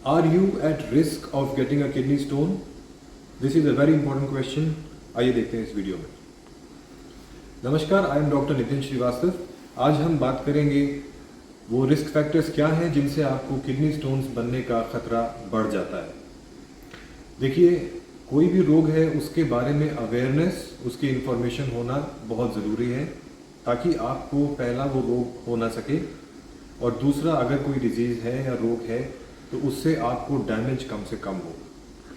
Are you at risk of getting a kidney stone? This is a very important question. आइए देखते हैं इस video में। नमस्कार, I am doctor Nitin Srivastava. आज हम बात करेंगे वो रिस्क फैक्टर्स क्या हैं जिनसे आपको किडनी स्टोन्स बनने का खतरा बढ़ जाता है। देखिए, कोई भी रोग है उसके बारे में अवेयरनेस, उसकी इंफॉर्मेशन होना बहुत ज़रूरी है ताकि आपको पहला वो रोग हो ना सके, और दूसरा अगर कोई डिजीज़ है या रोग है तो उससे आपको डैमेज कम से कम हो।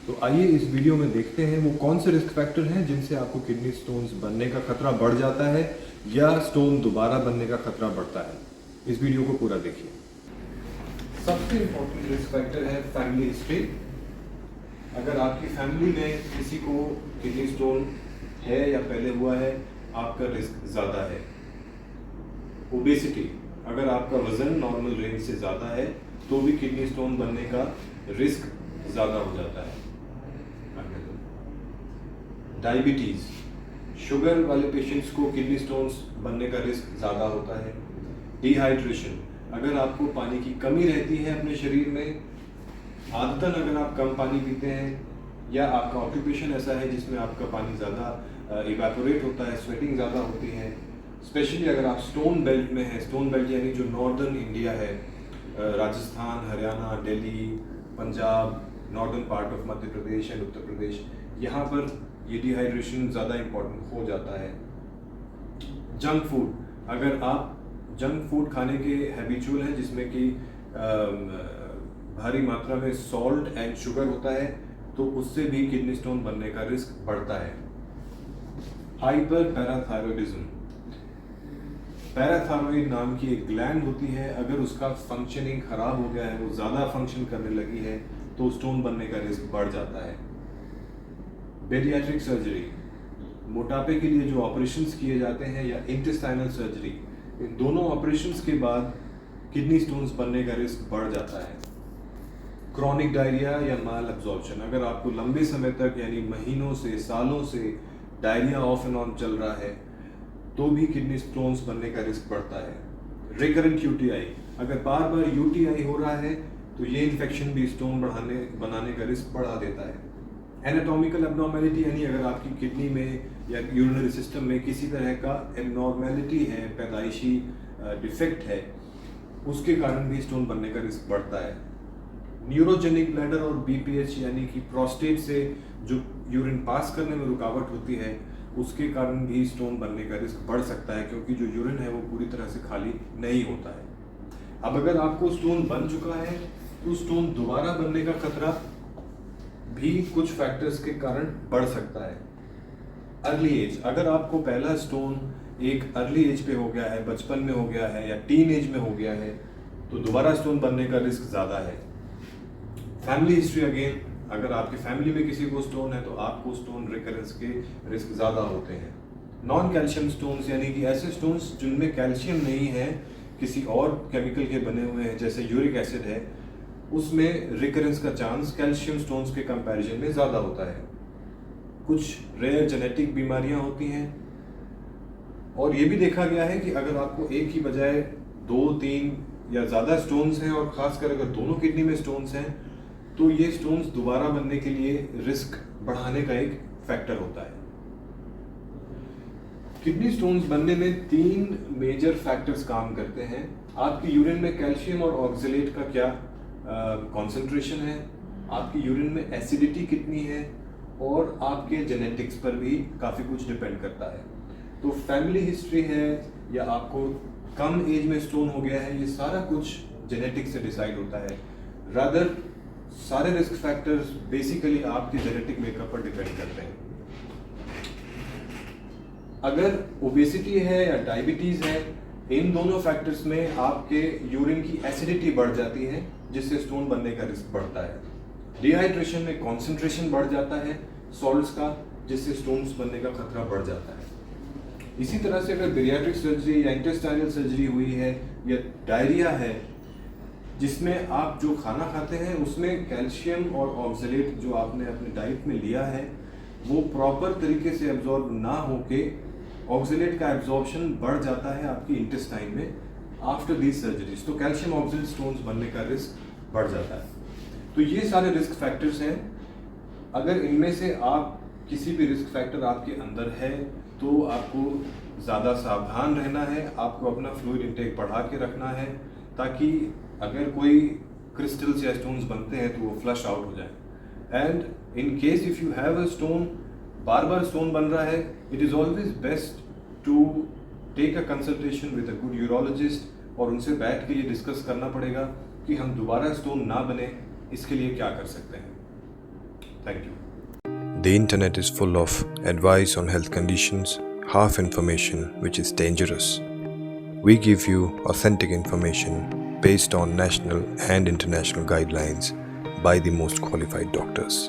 तो आइए इस वीडियो में देखते हैं वो कौन से रिस्क फैक्टर हैं जिनसे आपको किडनी स्टोन्स बनने का खतरा बढ़ जाता है या स्टोन दोबारा बनने का खतरा बढ़ता है। इस वीडियो को पूरा देखिए। सबसे इम्पोर्टेंट रिस्क फैक्टर है फैमिली हिस्ट्री। अगर आपकी फैमिली में किसी को किडनी स्टोन है या पहले हुआ है, आपका रिस्क ज़्यादा है। ओबेसिटी, अगर आपका वजन नॉर्मल रेंज से ज़्यादा है तो भी किडनी स्टोन बनने का रिस्क ज़्यादा हो जाता है। डायबिटीज़, शुगर वाले पेशेंट्स को किडनी स्टोन्स बनने का रिस्क ज़्यादा होता है। डिहाइड्रेशन, अगर आपको पानी की कमी रहती है अपने शरीर में, आदतन अगर आप कम पानी पीते हैं या आपका ऑक्यूपेशन ऐसा है जिसमें आपका पानी ज़्यादा इवेपोरेट होता है, स्वेटिंग ज़्यादा होती है, स्पेशली अगर आप स्टोन बेल्ट में हैं। स्टोन बेल्ट यानी जो नॉर्दर्न इंडिया है, Rajasthan, Haryana, Delhi, Punjab, northern part of Madhya Pradesh and Uttar Pradesh, यहाँ पर ये डिहाइड्रेशन ज़्यादा इम्पोर्टेंट हो जाता है। जंक फूड, अगर आप जंक फूड खाने के हैबिचुअल हैं जिसमें कि भारी मात्रा में सॉल्ट एंड शुगर होता है, तो उससे भी किडनी स्टोन बनने का रिस्क बढ़ता है। हाइपर पैराथायरॉयडिज्म, पैराथायरॉयड नाम की एक ग्लैंड होती है, अगर उसका फंक्शनिंग खराब हो गया है, वो ज़्यादा फंक्शन करने लगी है, तो स्टोन बनने का रिस्क बढ़ जाता है। बेरियाट्रिक सर्जरी, मोटापे के लिए जो ऑपरेशंस किए जाते हैं, या इंटेस्टाइनल सर्जरी, इन दोनों ऑपरेशंस के बाद किडनी स्टोन्स बनने का रिस्क बढ़ जाता है। क्रॉनिक डायरिया या माल एब्जॉर्प्शन, अगर आपको लंबे समय तक यानी महीनों से सालों से डायरिया ऑफ एंड ऑन चल रहा है, तो भी किडनी स्टोन्स बनने का रिस्क बढ़ता है। रिकरेंट यूटीआई, अगर बार बार यूटीआई हो रहा है तो ये इन्फेक्शन भी स्टोन बनाने का रिस्क बढ़ा देता है। एनाटॉमिकल एबनॉर्मेलिटी, यानी अगर आपकी किडनी में या यूरिनरी सिस्टम में किसी तरह का एबनॉर्मेलिटी है, पैदाइशी डिफेक्ट है, उसके कारण भी स्टोन बनने का रिस्क बढ़ता है। न्यूरोजेनिक ब्लैडर और बीपीएच, यानी कि प्रोस्टेट से जो यूरिन पास करने में रुकावट होती है, उसके कारण भी स्टोन बनने का रिस्क बढ़ सकता है, क्योंकि जो यूरिन है वो पूरी तरह से खाली नहीं होता है। अब अगर आपको स्टोन बन चुका है तो स्टोन दोबारा बनने का खतरा भी कुछ फैक्टर्स के कारण बढ़ सकता है। अर्ली एज, अगर आपको पहला स्टोन एक अर्ली एज पे हो गया है, बचपन में हो गया है या टीन एज में हो गया है, तो दोबारा स्टोन बनने का रिस्क ज़्यादा है। फैमिली हिस्ट्री, अगेन अगर आपकी फैमिली में किसी को स्टोन है तो आपको स्टोन रिकरेंस के रिस्क ज़्यादा होते हैं। नॉन कैल्शियम स्टोन्स, यानी कि ऐसे स्टोन्स जिनमें कैल्शियम नहीं है, किसी और केमिकल के बने हुए हैं जैसे यूरिक एसिड है, उसमें रिकरेंस का चांस कैल्शियम स्टोन्स के कंपैरिजन में ज़्यादा होता है। कुछ रेयर जेनेटिक बीमारियां होती हैं, और ये भी देखा गया है कि अगर आपको एक ही बजाय 2, 3 या ज़्यादा स्टोन्स हैं, और ख़ासकर अगर दोनों किडनी में स्टोन्स हैं, तो ये स्टोन्स दोबारा बनने के लिए रिस्क बढ़ाने का एक फैक्टर होता है। किडनी स्टोन्स बनने में 3 मेजर फैक्टर्स काम करते हैं। आपकी यूरिन में कैल्शियम और ऑक्सलेट का क्या कॉन्सेंट्रेशन है, आपकी यूरिन में एसिडिटी कितनी है, और आपके जेनेटिक्स पर भी काफ़ी कुछ डिपेंड करता है। तो फैमिली हिस्ट्री है या आपको कम एज में स्टोन हो गया है, ये सारा कुछ जेनेटिक्स से डिसाइड होता है। रादर सारे रिस्क फैक्टर्स बेसिकली आपके जेनेटिक मेकअप पर डिपेंड करते हैं। अगर ओबेसिटी है या डायबिटीज है, इन दोनों फैक्टर्स में आपके यूरिन की एसिडिटी बढ़ जाती है, जिससे स्टोन बनने का रिस्क बढ़ता है। डिहाइड्रेशन में कॉन्सेंट्रेशन बढ़ जाता है सॉल्ट्स का, जिससे स्टोन्स बनने का खतरा बढ़ जाता है। इसी तरह से अगर बेरियाट्रिक सर्जरी या इंटेस्टाइनल सर्जरी हुई है, या डायरिया है जिसमें आप जो खाना खाते हैं उसमें कैल्शियम और ऑक्सलेट जो आपने अपने डाइट में लिया है वो प्रॉपर तरीके से एब्जॉर्ब ना होके ऑक्सलेट का एब्जॉर्प्शन बढ़ जाता है आपकी इंटेस्टाइन में आफ्टर दीज सर्जरीज, तो कैल्शियम ऑक्सलेट स्टोन्स बनने का रिस्क बढ़ जाता है। तो ये सारे रिस्क फैक्टर्स हैं। अगर इनमें से आप किसी भी रिस्क फैक्टर आपके अंदर है तो आपको ज़्यादा सावधान रहना है, आपको अपना फ्लूइड इंटेक बढ़ा के रखना है, ताकि अगर कोई क्रिस्टल्स या स्टोन्स बनते हैं तो वो फ्लश आउट हो जाए। And in case if you have a stone, बार बार स्टोन बन रहा है, it is always best to take a consultation with a good urologist, और उनसे बैठ के ये डिस्कस करना पड़ेगा कि हम दोबारा स्टोन ना बने, इसके लिए क्या कर सकते हैं। Thank you. The internet is full of advice on health conditions, half information which is dangerous. We give you authentic information based on national and international guidelines by the most qualified doctors.